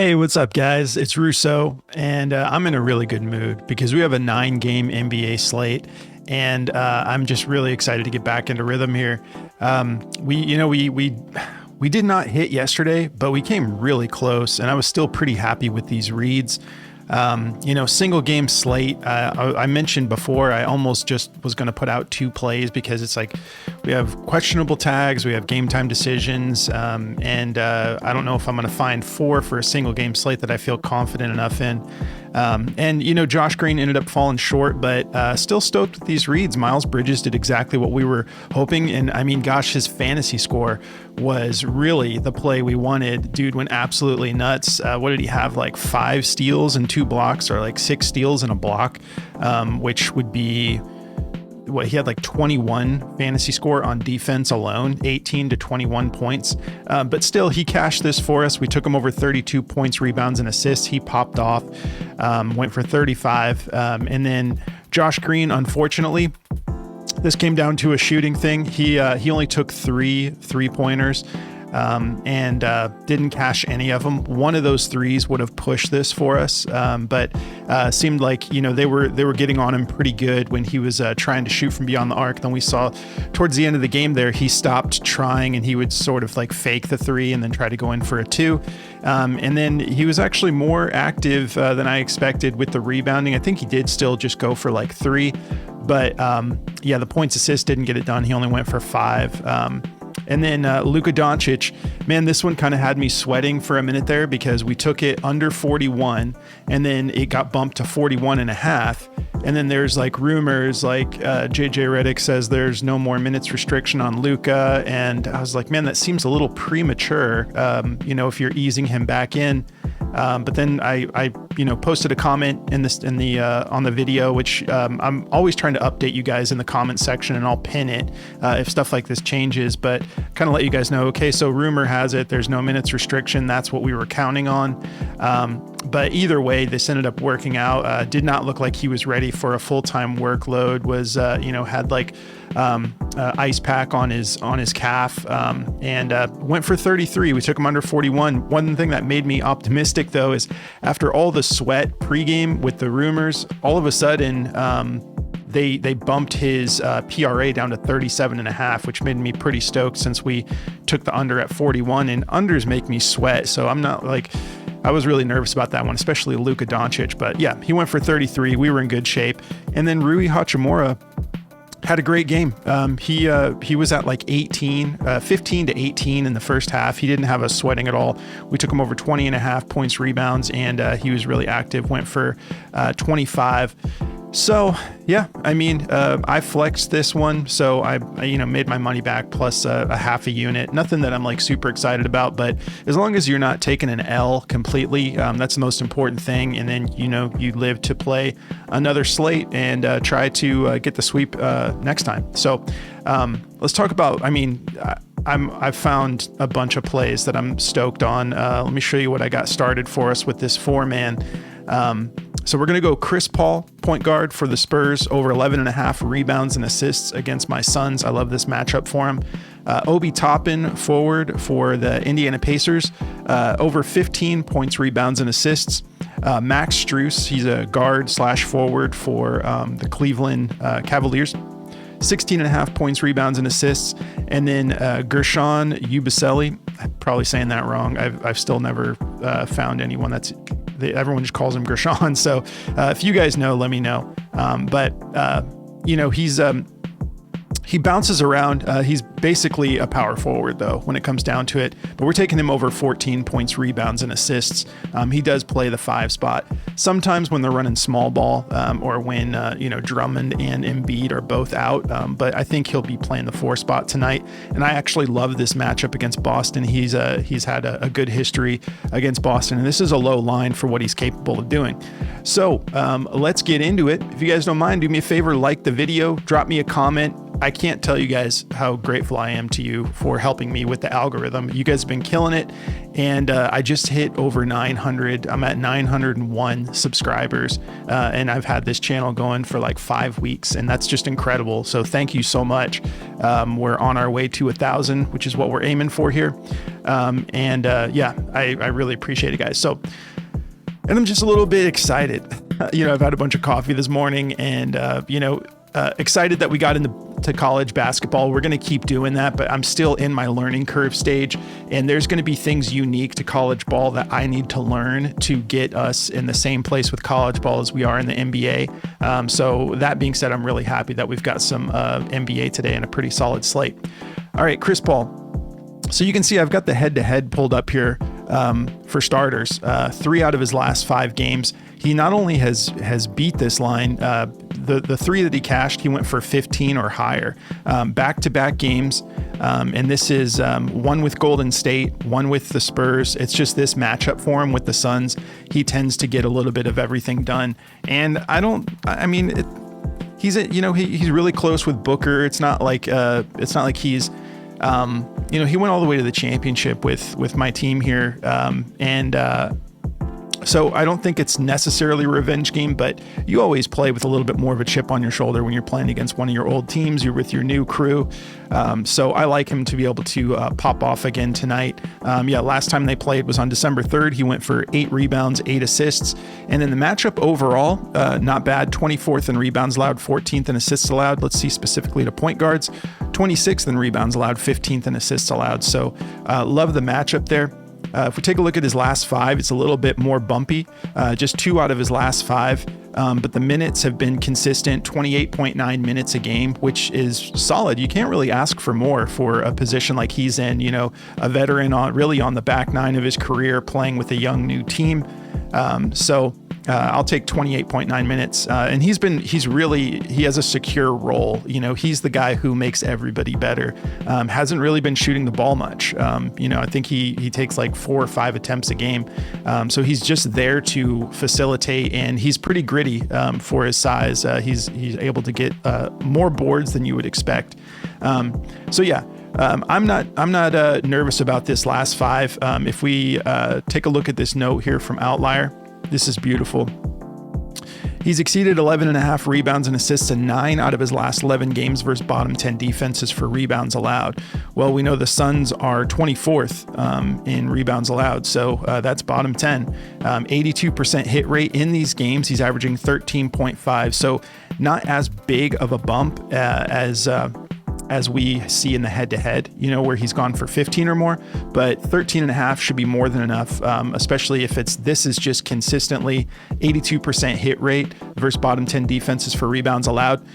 Hey, what's up, guys? It's Russo, and I'm in a really good mood because we have a 9-game NBA slate, and I'm just really excited to get back into rhythm here. We did not hit yesterday, but we came really close, and I was still pretty happy with these reads. Single game slate. I mentioned before, I almost just was going to put out 2 plays because it's like we have questionable tags, we have game time decisions, and I don't know if I'm going to find 4 for a single game slate that I feel confident enough in. Josh Green ended up falling short, but still stoked with these reads. Miles Bridges did exactly what we were hoping. And I mean, gosh, his fantasy score was really the play we wanted. Dude went absolutely nuts. What did he have? Like 5 steals and 2 blocks, or like 6 steals and a block, which would be what he had, like 21 fantasy score on defense alone, 18 to 21 points. But still, he cashed this for us. We took him over 32 points, rebounds, and assists. He popped off, went for 35. And then Josh Green, unfortunately, this came down to a shooting thing. He only took 3 3-pointers. And didn't cash any of them. One of those threes would have pushed this for us, but seemed like they were getting on him pretty good when he was trying to shoot from beyond the arc. Then we saw towards the end of the game there, he stopped trying and he would sort of like fake the 3 and then try to go in for a 2. And then he was actually more active than I expected with the rebounding. I think he did still just go for like 3, but the points assist didn't get it done. He only went for 5. And then Luka Doncic, man, this one kind of had me sweating for a minute there because we took it under 41 and then it got bumped to 41 and a half. And then there's like rumors like JJ Redick says there's no more minutes restriction on Luka. And I was like, man, that seems a little premature, if you're easing him back in. But then I posted a comment on the video, which I'm always trying to update you guys in the comment section, and I'll pin it if stuff like this changes, but kind of let you guys know, okay, so rumor has it there's no minutes restriction. That's what we were counting on. But either way, this ended up working out. Did not look like he was ready for a full-time workload, was, had like ice pack on his calf, and went for 33. We took him under 41. One thing that made me optimistic though is after all the sweat pregame with the rumors, all of a sudden they bumped his PRA down to 37.5, which made me pretty stoked since we took the under at 41, and unders make me sweat. So I'm not like, I was really nervous about that one, especially Luka Doncic, but yeah, he went for 33. We were in good shape. And then Rui Hachimura had a great game. He was at like 15 to 18 in the first half. He didn't have us sweating at all. We took him over 20 and a half points, rebounds, and he was really active, went for 25. So yeah, I mean, I flexed this one, so I made my money back plus a half a unit. Nothing that I'm like super excited about, but as long as you're not taking an L completely, that's the most important thing. And then you live to play another slate and try to get the sweep next time. So let's talk about. I mean, I've found a bunch of plays that I'm stoked on. Let me show you what I got started for us with this 4-man. So we're going to go Chris Paul, point guard for the Spurs, over 11.5 rebounds and assists against my Suns. I love this matchup for him. Obi Toppin, forward for the Indiana Pacers, over 15 points, rebounds, and assists. Max Strus, he's a guard / forward for the Cleveland Cavaliers. 16.5 points, rebounds, and assists. And then Guerschon Yabusele, I'm probably saying that wrong. I've still never found anyone everyone just calls him Guerschon. So if you guys know, let me know. He bounces around. He's basically a power forward, though, when it comes down to it. But we're taking him over 14 points, rebounds, and assists. He does play the 5 spot. Sometimes when they're running small ball or when, Drummond and Embiid are both out. But I think he'll be playing the 4 spot tonight. And I actually love this matchup against Boston. He's had a good history against Boston. And this is a low line for what he's capable of doing. So let's get into it. If you guys don't mind, do me a favor, like the video, drop me a comment. I can't tell you guys how grateful I am to you for helping me with the algorithm. You guys have been killing it. And I just hit over 900. I'm at 901 subscribers. And I've had this channel going for like 5 weeks, and that's just incredible. So thank you so much. We're on our way to 1,000, which is what we're aiming for here. I really appreciate it, guys. So, and I'm just a little bit excited. I've had a bunch of coffee this morning, and, excited that we got into college basketball. We're going to keep doing that, but I'm still in my learning curve stage, and there's going to be things unique to college ball that I need to learn to get us in the same place with college ball as we are in the NBA. So that being said, I'm really happy that we've got some NBA today and a pretty solid slate. All right, Chris Paul. So you can see I've got the head-to-head pulled up here. For starters, 3 out of his last 5 games, he not only has beat this line, the 3 that he cashed, he went for 15 or higher, back-to-back games. And this is one with Golden State, one with the Spurs. It's just this matchup for him with the Suns. He tends to get a little bit of everything done. And he's really close with Booker. It's not like he's he went all the way to the championship with my team here. So I don't think it's necessarily a revenge game, but you always play with a little bit more of a chip on your shoulder when you're playing against one of your old teams. You're with your new crew. So I like him to be able to pop off again tonight. Last time they played was on December 3rd. He went for 8 rebounds, 8 assists. And then the matchup overall, not bad. 24th in rebounds allowed, 14th in assists allowed. Let's see specifically to point guards. 26th in rebounds allowed, 15th in assists allowed. So love the matchup there. If we take a look at his last 5, it's a little bit more bumpy, just 2 out of his last 5. But the minutes have been consistent, 28.9 minutes a game, which is solid. You can't really ask for more for a position like he's in, a veteran on the back 9 of his career, playing with a young new team. I'll take 28.9 minutes. And he has a secure role. He's the guy who makes everybody better. Hasn't really been shooting the ball much. I think he takes like 4 or 5 attempts a game. So he's just there to facilitate, and he's pretty gritty for his size. He's able to get more boards than you would expect. I'm not nervous about this last 5. If we take a look at this note here from Outlier, this is beautiful. He's exceeded 11.5 rebounds and assists in 9 out of his last 11 games versus bottom 10 defenses for rebounds allowed. Well, we know the Suns are 24th in rebounds allowed, so that's bottom 10. 82% hit rate in these games. He's averaging 13.5, so not as big of a bump as we see in the head-to-head, where he's gone for 15 or more, but 13.5 should be more than enough, especially if this is just consistently 82% hit rate versus bottom 10 defenses for rebounds allowed.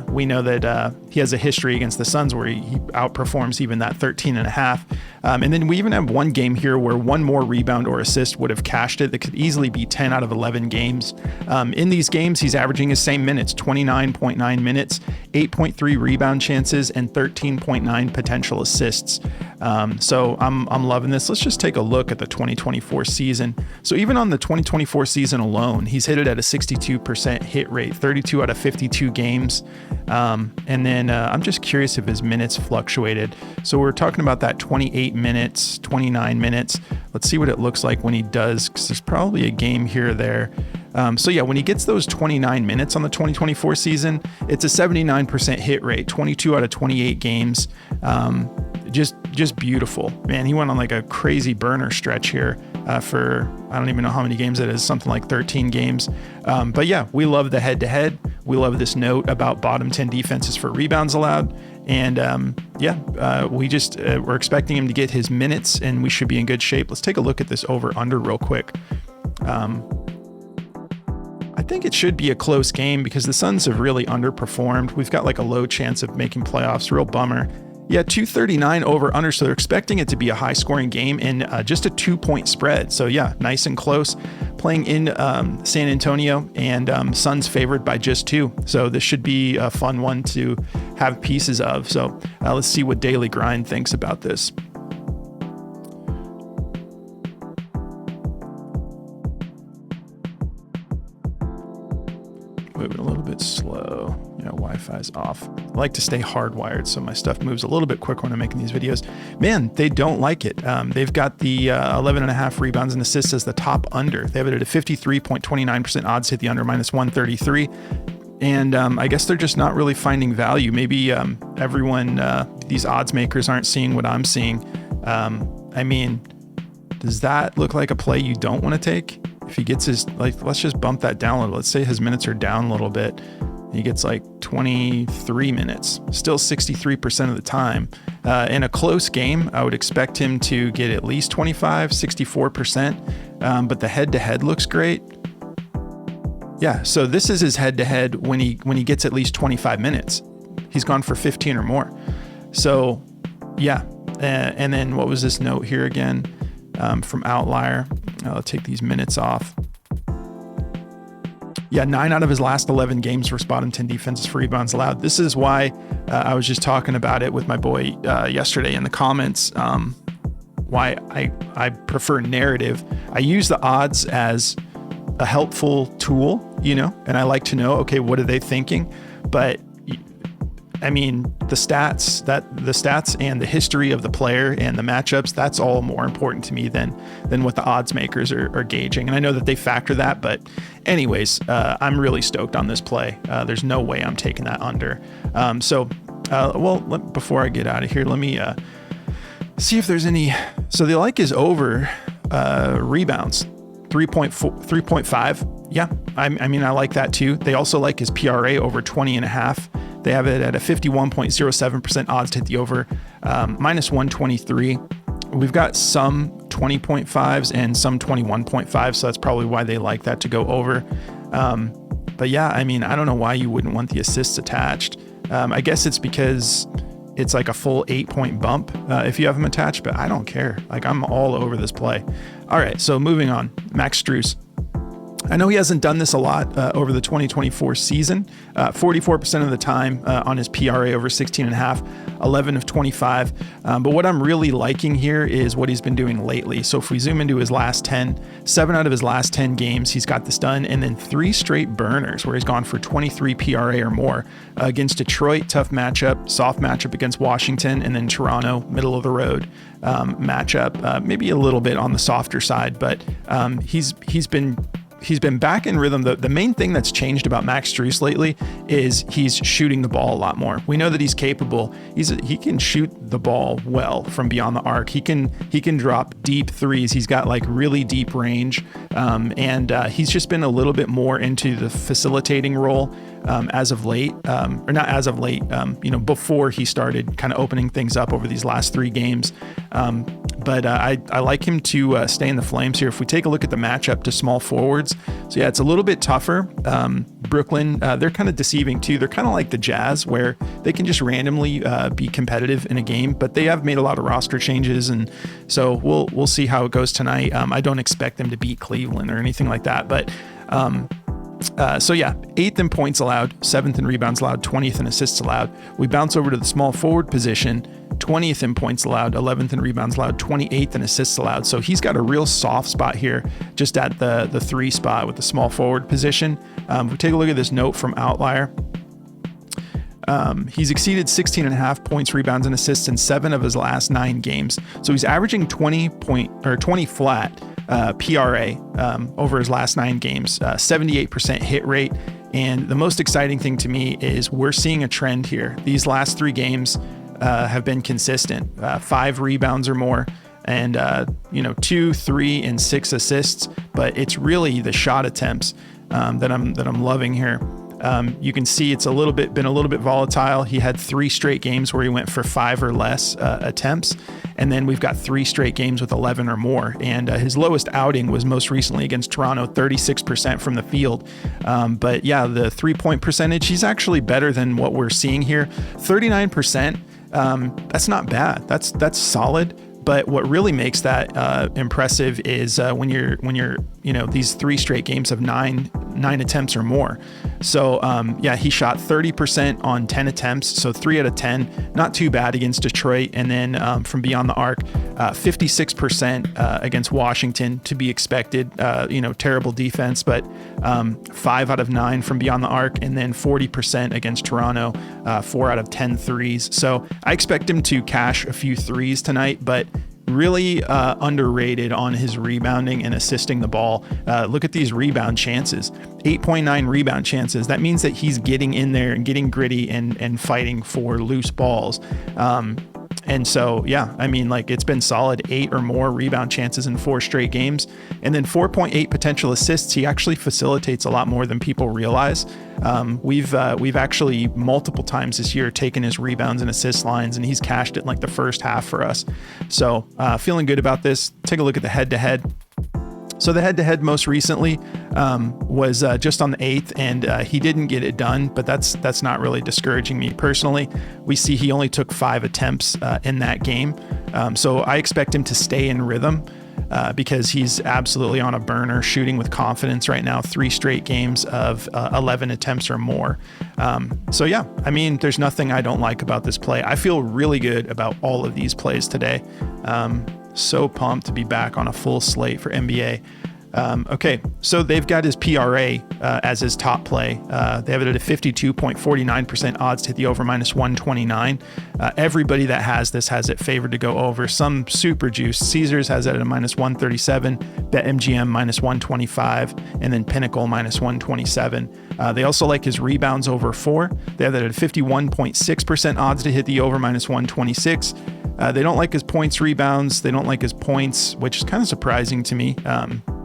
We know that he has a history against the Suns where he outperforms even that 13.5. And then we even have one game here where one more rebound or assist would have cashed it. That could easily be 10 out of 11 games. In these games, he's averaging his same minutes, 29.9 minutes, 8.3 rebound chances, and 13.9 potential assists. So I'm loving this. Let's just take a look at the 2024 season. So even on the 2024 season alone, he's hit it at a 62% hit rate, 32 out of 52 games. And then I'm just curious if his minutes fluctuated. So we're talking about that 28 minutes, 29 minutes. Let's see what it looks like when he does, because there's probably a game here or there. When he gets those 29 minutes on the 2024 season, it's a 79% hit rate, 22 out of 28 games. Just beautiful, man. He went on like a crazy burner stretch here for, I don't even know how many games it is, something like 13 games. We love the head-to-head. We love this note about bottom 10 defenses for rebounds allowed. And we're expecting him to get his minutes, and we should be in good shape. Let's take a look at this over-under real quick. I think it should be a close game because the Suns have really underperformed. We've got like a low chance of making playoffs. Real bummer. Yeah, 239 over under. So they're expecting it to be a high scoring game and just a 2-point spread. So yeah, nice and close. Playing in San Antonio, and Suns favored by just 2. So this should be a fun one to have pieces of. So let's see what Daily Grind thinks about this. moving a little bit slow. Wi-Fi's off. I like to stay hardwired so my stuff moves a little bit quicker when I'm making these videos. Man, they don't like it. They've got the 11.5 rebounds and assists as the top under. They have it at a 53.29% odds to hit the under, minus 133. And I guess they're just not really finding value. Maybe everyone, these odds makers aren't seeing what I'm seeing. I mean, does that look like a play you don't want to take? If he gets his, let's just bump that down a little. Let's say his minutes are down a little bit. He gets 23 minutes, still 63% of the time. In a close game, I would expect him to get at least 25, 64%. But the head-to-head looks great. Yeah, so this is his head-to-head when he gets at least 25 minutes. He's gone for 15 or more. So, yeah. And then what was this note here again from Outlier? I'll take these minutes off. Yeah, 9 out of his last 11 games were spot and 10 defenses for rebounds allowed. This is why I was just talking about it with my boy yesterday in the comments, why I prefer narrative. I use the odds as a helpful tool, and I like to know, okay, what are they thinking? But I mean, the stats and the history of the player and the matchups, that's all more important to me than what the odds makers are gauging. And I know that they factor that, but anyways, I'm really stoked on this play. There's no way I'm taking that under. Before I get out of here, let me see if there's any. So they like his over rebounds, 3.5. Yeah, I mean, I like that too. They also like his PRA over 20.5. They have it at a 51.07% odds to hit the over, minus 123. We've got some 20.5s and some 21.5, so that's probably why they like that to go over. But yeah, I mean, I don't know why you wouldn't want the assists attached. I guess it's because it's like a full 8-point bump if you have them attached, but I don't care. I'm all over this play. All right, so moving on. Max Strus. I know he hasn't done this a lot over the 2024 season, 44% of the time on his PRA over 16.5, 11 of 25. But what I'm really liking here is what he's been doing lately. So if we zoom into his last 10, 7 out of his last 10 games, he's got this done. And then 3 straight burners where he's gone for 23 PRA or more against Detroit, tough matchup, soft matchup against Washington, and then Toronto, middle of the road matchup, maybe a little bit on the softer side, but he's been back in rhythm. The main thing that's changed about Max Strus lately is he's shooting the ball a lot more. We know that he's capable. He can shoot the ball well from beyond the arc. He can drop deep threes. He's got really deep range. And he's just been a little bit more into the facilitating role as of late, or not as of late, before he started kind of opening things up over these last 3 games. But I like him to stay in the flames here. If we take a look at the matchup to small forwards, so yeah, it's a little bit tougher. Brooklyn, they're kind of deceiving too. They're kind of like the Jazz, where they can just randomly be competitive in a game, but they have made a lot of roster changes, and so we'll see how it goes tonight. I don't expect them to beat Cleveland or anything like that, but so yeah, 8th in points allowed, 7th in rebounds allowed, 20th in assists allowed. We bounce over to the small forward position, 20th in points allowed, 11th in rebounds allowed, 28th in assists allowed. So he's got a real soft spot here, just at the 3 spot with the small forward position. If we take a look at this note from Outlier, he's exceeded 16.5 points, rebounds, and assists in 7 of his last 9 games. So he's averaging 20 flat PRA over his last 9 games, 78% hit rate. And the most exciting thing to me is we're seeing a trend here. These last 3 games have been consistent, 5 rebounds or more, and 2, 3, and 6 assists. But it's really the shot attempts that I'm loving here. You can see it's been a little bit volatile. He had 3 straight games where he went for 5 or less attempts, and then we've got 3 straight games with 11 or more. And his lowest outing was most recently against Toronto, 36% from the field. But yeah, the 3-point percentage, he's actually better than what we're seeing here. 39%. That's not bad. That's solid. But what really makes that impressive is when you're these 3 straight games of 9 9 attempts or more. So yeah, he shot 30% on 10 attempts, so 3 out of 10, not too bad against Detroit. And then from beyond the arc, 56% against Washington, to be expected. Terrible defense, but 5 out of 9 from beyond the arc, and then 40% against Toronto, 4 out of 10 threes. So I expect him to cash a few threes tonight, but really underrated on his rebounding and assisting the ball. Look at these rebound chances, 8.9 rebound chances. That means that he's getting in there and getting gritty and fighting for loose balls. And so, yeah, I mean, like, it's been solid 8 or more rebound chances in 4 straight games. And then 4.8 potential assists. He actually facilitates a lot more than people realize. We've actually multiple times this year taken his rebounds and assist lines, and he's cashed it in like the first half for us. So feeling good about this. Take a look at the head-to-head. So the head-to-head most recently was just on the 8th, and he didn't get it done, but that's not really discouraging me personally. We see he only took 5 attempts in that game. So I expect him to stay in rhythm because he's absolutely on a burner, shooting with confidence right now, 3 straight games of 11 attempts or more. So yeah, I mean, there's nothing I don't like about this play. I feel really good about all of these plays today. So pumped to be back on a full slate for NBA. Okay, so they've got his PRA as his top play. They have it at a 52.49% odds to hit the over -129. Everybody that has this has it favored to go over. Some super juice. Caesars has it at a -137, BetMGM -125, and then Pinnacle -127. They also like his rebounds over 4. They have that at a 51.6% odds to hit the over -126. They don't like his points rebounds. They don't like his points, which is kind of surprising to me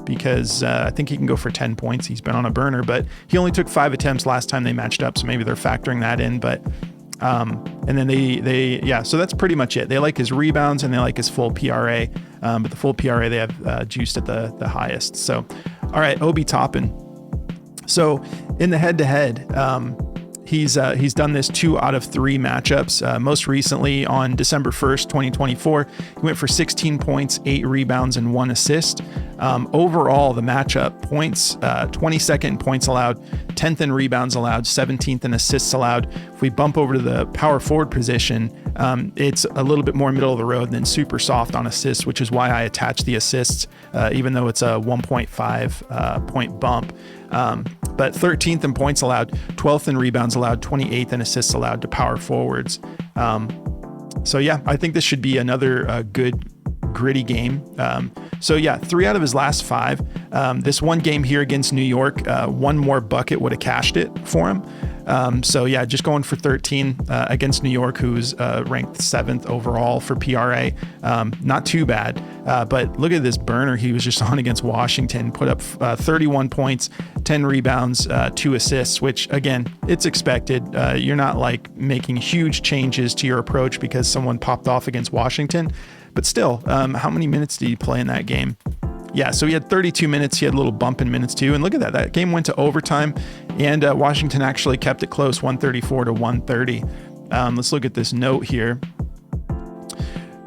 because I think he can go for 10 points. He's been on a burner, but he only took 5 attempts last time they matched up, so maybe they're factoring that in. But and then so that's pretty much it. They like his rebounds and they like his full PRA, but the full PRA they have juiced at the highest. So, all right, Obi Toppin. So in the head-to-head, he's done this 2 out of 3 matchups. Most recently on December 1st, 2024, he went for 16 points, 8 rebounds, and 1 assist. Overall, the matchup points, 22nd in points allowed, 10th in rebounds allowed, 17th in assists allowed. If we bump over to the power forward position, it's a little bit more middle of the road than super soft on assists, which is why I attach the assists, even though it's a 1.5 point bump. But 13th in points allowed, 12th in rebounds allowed, 28th in assists allowed to power forwards. So yeah, I think this should be another good gritty game. So yeah, 3 out of his last 5. This one game here against New York, one more bucket would have cashed it for him. So yeah, just going for 13 against New York, who's ranked 7th overall for PRA. Not too bad, but look at this burner he was just on against Washington. Put up 31 points, 10 rebounds, 2 assists, which again, it's expected. You're not like making huge changes to your approach because someone popped off against Washington. But still, how many minutes did he play in that game? Yeah, so he had 32 minutes. He had a little bump in minutes too. And look at that. That game went to overtime, and Washington actually kept it close, 134 to 130. Let's look at this note here.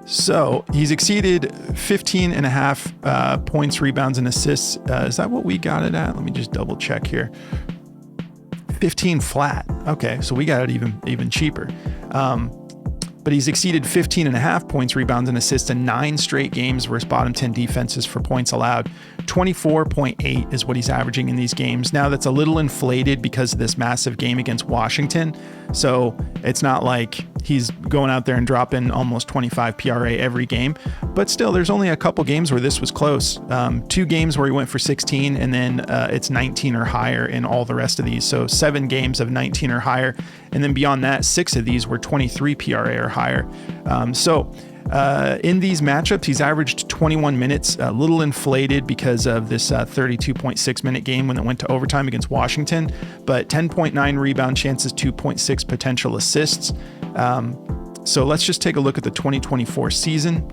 So he's exceeded 15 and a half points, rebounds, and assists. Is that what we got it at? Let me just double check here. 15 flat. Okay, so we got it even cheaper. But he's exceeded 15 and a half points, rebounds, and assists in 9 straight games versus bottom 10 defenses for points allowed. 24.8 is what he's averaging in these games. Now that's a little inflated because of this massive game against Washington. So it's not like he's going out there and dropping almost 25 PRA every game, but still there's only a couple games where this was close. 2 games where he went for 16, and then it's 19 or higher in all the rest of these. So 7 games of 19 or higher. And then beyond that, 6 of these were 23 PRA or higher. In these matchups, he's averaged 21 minutes, a little inflated because of this 32.6 minute game when it went to overtime against Washington, but 10.9 rebound chances, 2.6 potential assists. So let's just take a look at the 2024 season.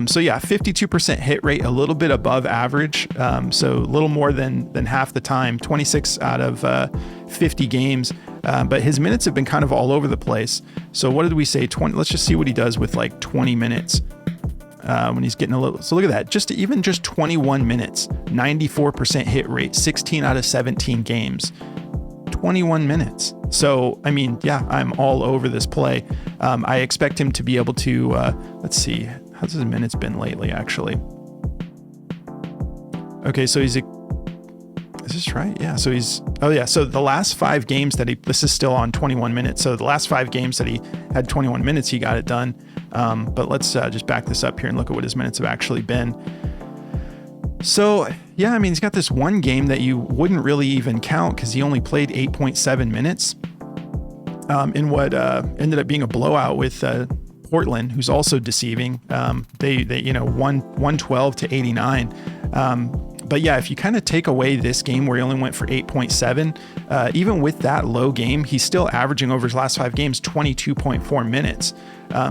So yeah, 52% hit rate, a little bit above average. So a little more than half the time, 26 out of 50 games. But his minutes have been kind of all over the place. So what did we say? 20? Let's just see what he does with like 20 minutes. when he's getting a little. So look at that. Just 21 minutes, 94% hit rate, 16 out of 17 games. 21 minutes. So, I mean, yeah, I'm all over this play. I expect him to be able to, let's see, how's his minutes been lately, actually? Okay, so is this right? Yeah, so so the last 5 games that this is still on 21 minutes. So the last 5 games that he had 21 minutes, he got it done. But let's just back this up here and look at what his minutes have actually been. So, yeah, I mean, he's got this one game that you wouldn't really even count because he only played 8.7 minutes in what ended up being a blowout with Portland, who's also deceiving. They won 112 to 89. But yeah, if you kind of take away this game where he only went for 8.7, even with that low game, he's still averaging over his last 5 games 22.4 minutes.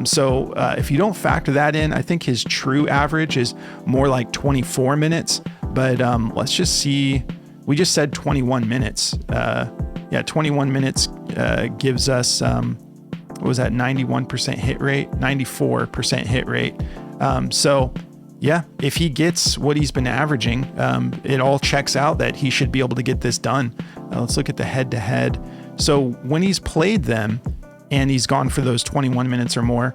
So if you don't factor that in, I think his true average is more like 24 minutes. But let's just see. We just said 21 minutes. 21 minutes gives us, what was that, 91% hit rate, 94% hit rate. So yeah, if he gets what he's been averaging, it all checks out that he should be able to get this done. Let's look at the head-to-head. So when he's played them and he's gone for those 21 minutes or more,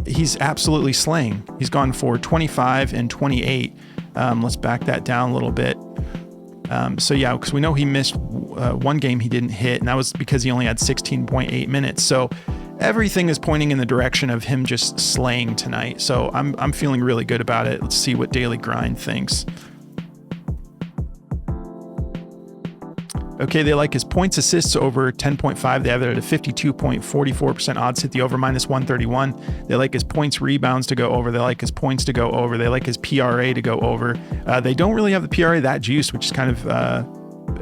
he's absolutely slaying. He's gone for 25 and 28. Let's back that down a little bit. So yeah, because we know he missed one game he didn't hit, and that was because he only had 16.8 minutes. So everything is pointing in the direction of him just slaying tonight. So I'm feeling really good about it. Let's see what Daily Grind thinks. Okay, they like his points assists over 10.5. They have it at a 52.44% odds, hit the over minus 131. They like his points rebounds to go over. They like his points to go over. They like his PRA to go over. They don't really have the PRA that juiced, which is kind of,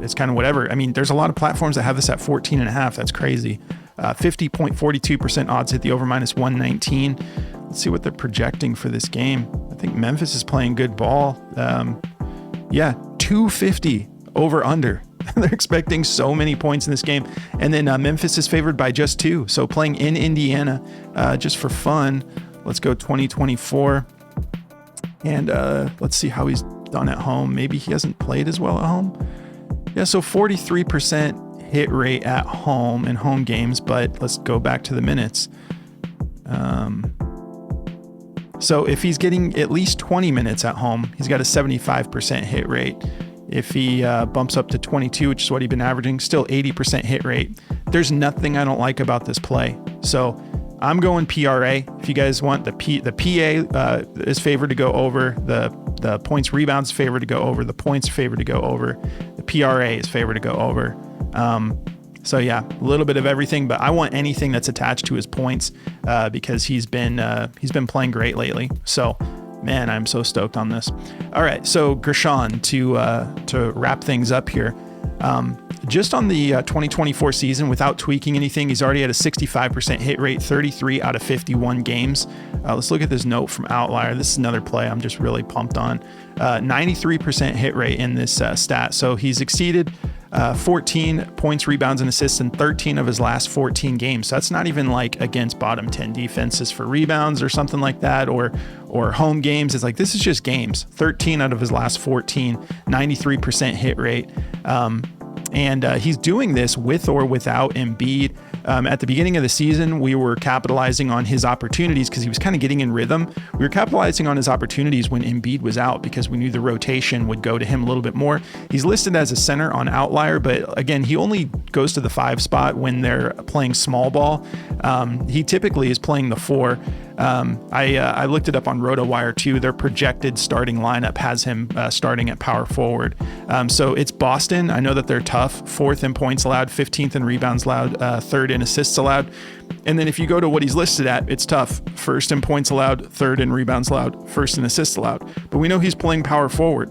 it's kind of whatever. I mean, there's a lot of platforms that have this at 14.5. That's crazy. 50.42% odds, hit the over minus 119. Let's see what they're projecting for this game. I think Memphis is playing good ball. 250 over under. They're expecting so many points in this game. And then Memphis is favored by just 2. So playing in Indiana just for fun. Let's go 2024. And let's see how he's done at home. Maybe he hasn't played as well at home. Yeah, so 43% hit rate at home in home games. But let's go back to the minutes. So if he's getting at least 20 minutes at home, he's got a 75% hit rate. If he bumps up to 22, which is what he's been averaging, still 80% hit rate. There's nothing I don't like about this play. So I'm going PRA. If you guys want, the PA is favored to go over. The points rebounds favored to go over. The points favored to go over. The PRA is favored to go over. So yeah, a little bit of everything, but I want anything that's attached to his points because he's been playing great lately. So man, I'm so stoked on this. All right, so Guerschon, to wrap things up here, just on the 2024 season, without tweaking anything, he's already at a 65% hit rate, 33 out of 51 games. Let's look at this note from Outlier. This is another play I'm just really pumped on. 93% hit rate in this stat. So he's exceeded 14 points, rebounds, and assists in 13 of his last 14 games. So that's not even like against bottom 10 defenses for rebounds or something like that, or home games. It's like, this is just games. 13 out of his last 14, 93% hit rate. And he's doing this with or without Embiid. At the beginning of the season, we were capitalizing on his opportunities because he was kind of getting in rhythm. We were capitalizing on his opportunities when Embiid was out because we knew the rotation would go to him a little bit more. He's listed as a center on Outlier, but again, he only goes to the 5 spot when they're playing small ball. He typically is playing the 4. I looked it up on RotoWire too. Their projected starting lineup has him starting at power forward. So it's Boston. I know that they're tough. 4th in points allowed, 15th in rebounds allowed, 3rd in assists allowed. And then if you go to what he's listed at, it's tough. 1st in points allowed, 3rd in rebounds allowed, 1st in assists allowed. But we know he's playing power forward.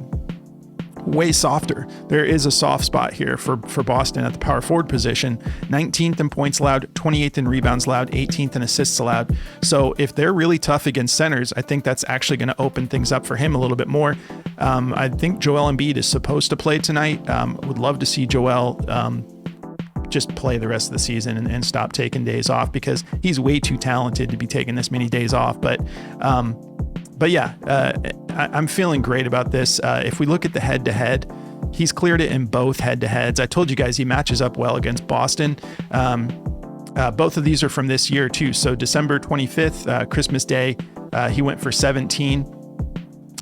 Way softer. There is a soft spot here for Boston at the power forward position. 19th in points allowed, 28th in rebounds allowed, 18th in assists allowed. So if they're really tough against centers, I think that's actually going to open things up for him a little bit more. I think Joel Embiid is supposed to play tonight. Would love to see Joel just play the rest of the season and stop taking days off because he's way too talented to be taking this many days off. But But yeah, I'm feeling great about this. If we look at the head-to-head, he's cleared it in both head-to-heads. I told you guys he matches up well against Boston. Both of these are from this year too. So December 25th, Christmas Day, he went for 17.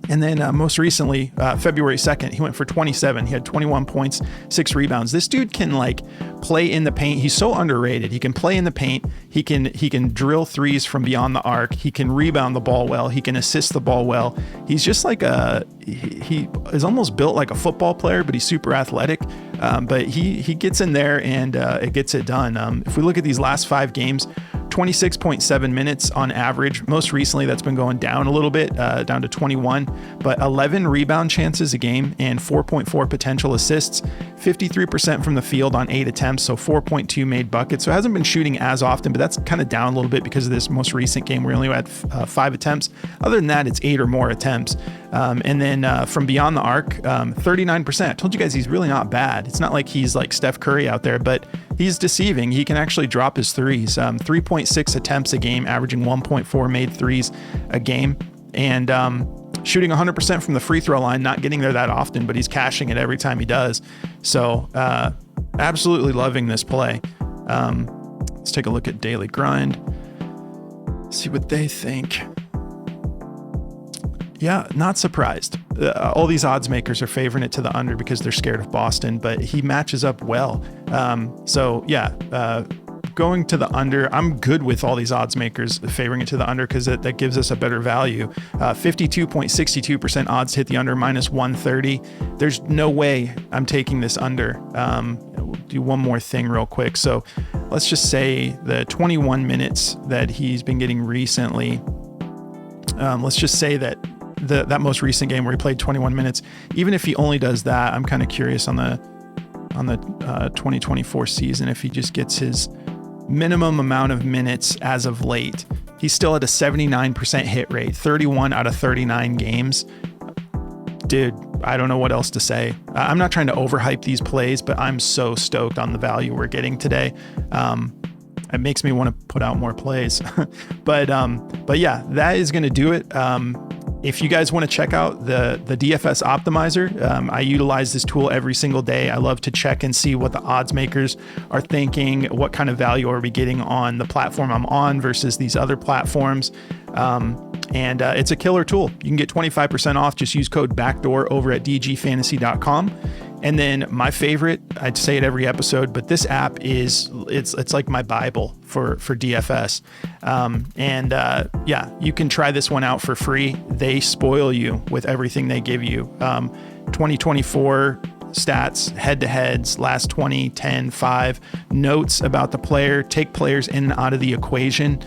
And then most recently, February 2nd, he went for 27. He had 21 points, 6 rebounds. This dude can like play in the paint. He's so underrated. He can play in the paint. He can drill threes from beyond the arc. He can rebound the ball well. He can assist the ball well. He's just like he is almost built like a football player, but he's super athletic. But he gets in there and it gets it done. If we look at these last 5 games, 26.7 minutes on average. Most recently, that's been going down a little bit, down to 21, but 11 rebound chances a game and 4.4 potential assists, 53% from the field on 8 attempts, so 4.2 made buckets. So it hasn't been shooting as often, but that's kind of down a little bit because of this most recent game where he only had 5 attempts. Other than that, it's 8 or more attempts. And then from beyond the arc, 39%. I told you guys he's really not bad. It's not like he's like Steph Curry out there, but he's deceiving. He can actually drop his threes. 3.6 attempts a game, averaging 1.4 made threes a game, and shooting 100% from the free throw line, not getting there that often, but he's cashing it every time he does. So absolutely loving this play. Let's take a look at Daily Grind, see what they think. Yeah, not surprised. All these odds makers are favoring it to the under because they're scared of Boston, but he matches up well. So yeah, going to the under, I'm good with all these odds makers favoring it to the under because that gives us a better value. 52.62% odds to hit the under, minus 130. There's no way I'm taking this under. We'll do one more thing real quick. So let's just say the 21 minutes that he's been getting recently. Let's just say that that most recent game where he played 21 minutes, even if he only does that, I'm kind of curious on the 2024 season, if he just gets his minimum amount of minutes as of late. He's still at a 79% hit rate, 31 out of 39 games. Dude, I don't know what else to say. I'm not trying to overhype these plays, but I'm so stoked on the value we're getting today. It makes me want to put out more plays. but yeah, that is going to do it. If you guys want to check out the DFS optimizer, I utilize this tool every single day. I love to check and see what the odds makers are thinking, what kind of value are we getting on the platform I'm on versus these other platforms. And it's a killer tool. You can get 25% off. Just use code BACKDOOR over at dgfantasy.com. And then my favorite, I'd say it every episode, but this app it's like my Bible for DFS. Yeah, you can try this one out for free. They spoil you with everything they give you. 2024 stats, head-to-heads, last 20, 10, 5, notes about the player, take players in and out of the equation.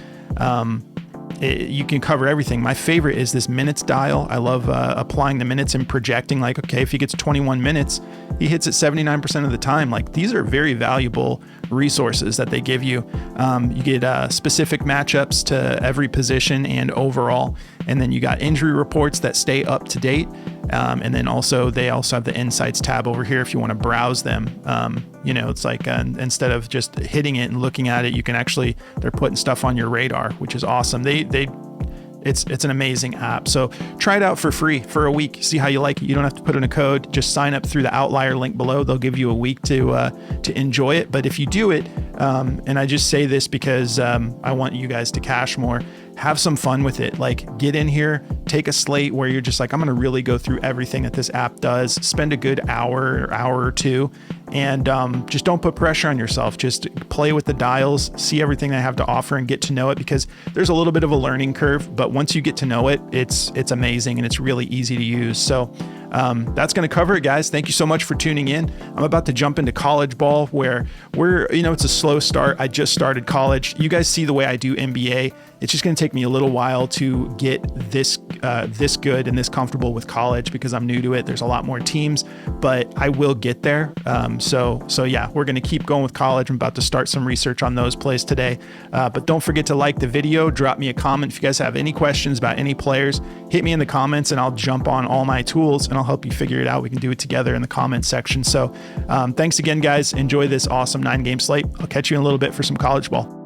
You can cover everything. My favorite is this minutes dial. I love applying the minutes and projecting like, okay, if he gets 21 minutes, he hits it 79% of the time. Like, these are very valuable resources that they give you. You get specific matchups to every position and overall. And then you got injury reports that stay up to date. And then they also have the insights tab over here if you want to browse them. It's like instead of just hitting it and looking at it, you can actually, they're putting stuff on your radar, which is awesome. It's an amazing app. So try it out for free for a week. See how you like it. You don't have to put in a code. Just sign up through the outlier link below. They'll give you a week to enjoy it. But if you do it, and I just say this because I want you guys to cash more, have some fun with it. Like, get in here, take a slate where you're just like, I'm going to really go through everything that this app does, spend a good hour or two, and just don't put pressure on yourself. Just play with the dials, see everything they have to offer, and get to know it, because there's a little bit of a learning curve, but once you get to know it, it's amazing and it's really easy to use. So that's going to cover it, guys. Thank you so much for tuning in. I'm about to jump into college ball, where it's a slow start. I just started college. You guys see the way I do NBA. It's just going to take me a little while to get this good and this comfortable with college, because I'm new to it. There's a lot more teams, but I will get there. So yeah, we're going to keep going with college. I'm about to start some research on those plays today. But don't forget to like the video, drop me a comment. If you guys have any questions about any players, hit me in the comments and I'll jump on all my tools and I'll help you figure it out. We can do it together in the comments section. So thanks again, guys. Enjoy this awesome 9-game slate. I'll catch you in a little bit for some college ball.